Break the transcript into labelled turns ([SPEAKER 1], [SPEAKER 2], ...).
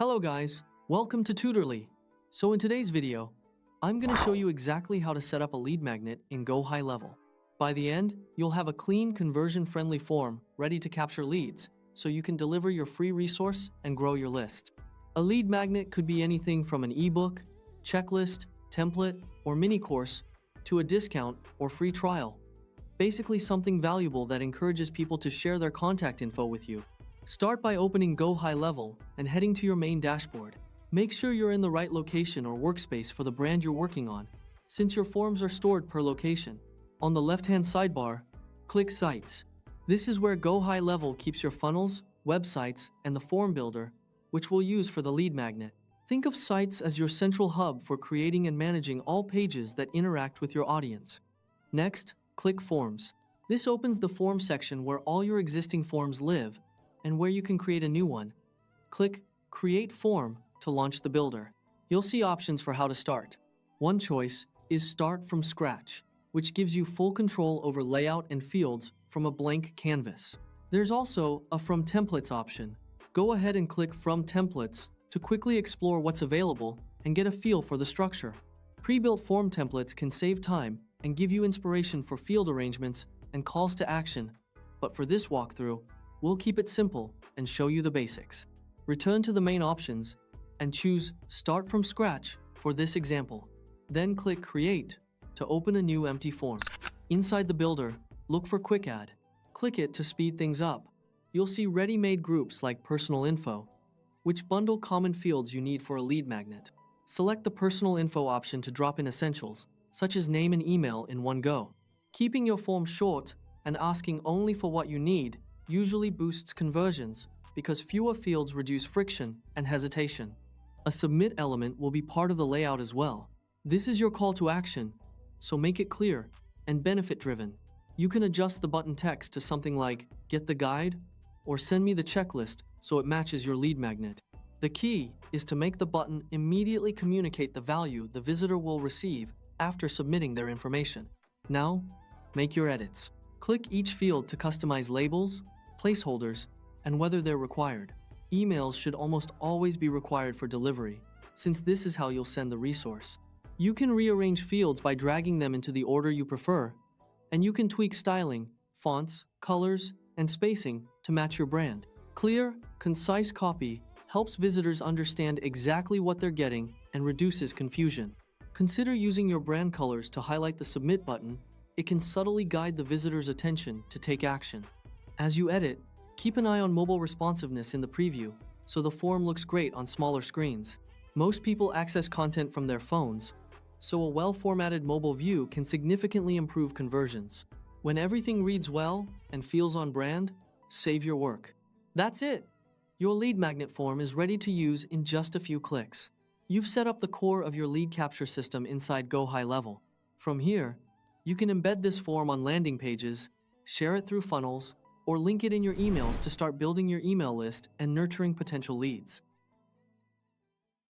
[SPEAKER 1] Hello guys, welcome to Tutorly. So in today's video, I'm going to show you exactly how to set up a lead magnet in GoHighLevel. By the end, you'll have a clean, conversion-friendly form ready to capture leads, so you can deliver your free resource and grow your list. A lead magnet could be anything from an ebook, checklist, template, or mini course to a discount or free trial. Basically something valuable that encourages people to share their contact info with you. Start by opening GoHighLevel and heading to your main dashboard. Make sure you're in the right location or workspace for the brand you're working on, since your forms are stored per location. On the left-hand sidebar, click Sites. This is where GoHighLevel keeps your funnels, websites, and the form builder, which we'll use for the lead magnet. Think of Sites as your central hub for creating and managing all pages that interact with your audience. Next, click Forms. This opens the form section where all your existing forms live and where you can create a new one. Click Create Form to launch the builder. You'll see options for how to start. One choice is Start from Scratch, which gives you full control over layout and fields from a blank canvas. There's also a From Templates option. Go ahead and click From Templates to quickly explore what's available and get a feel for the structure. Pre-built form templates can save time and give you inspiration for field arrangements and calls to action, but for this walkthrough, we'll keep it simple and show you the basics. Return to the main options and choose Start from Scratch for this example. Then click Create to open a new empty form. Inside the builder, look for Quick Add. Click it to speed things up. You'll see ready-made groups like Personal Info, which bundle common fields you need for a lead magnet. Select the Personal Info option to drop in essentials, such as name and email in one go. Keeping your form short and asking only for what you need usually boosts conversions because fewer fields reduce friction and hesitation. A submit element will be part of the layout as well. This is your call to action, so make it clear and benefit-driven. You can adjust the button text to something like Get the Guide or Send me the checklist so it matches your lead magnet. The key is to make the button immediately communicate the value the visitor will receive after submitting their information. Now, make your edits. Click each field to customize labels, placeholders, and whether they're required. Emails should almost always be required for delivery, since this is how you'll send the resource. You can rearrange fields by dragging them into the order you prefer, and you can tweak styling, fonts, colors, and spacing to match your brand. Clear, concise copy helps visitors understand exactly what they're getting and reduces confusion. Consider using your brand colors to highlight the Submit button. It can subtly guide the visitor's attention to take action. As you edit, keep an eye on mobile responsiveness in the preview, so the form looks great on smaller screens. Most people access content from their phones, so a well-formatted mobile view can significantly improve conversions. When everything reads well and feels on brand, save your work. That's it! Your lead magnet form is ready to use in just a few clicks. You've set up the core of your lead capture system inside GoHighLevel. From here, you can embed this form on landing pages, share it through funnels, or link it in your emails to start building your email list and nurturing potential leads.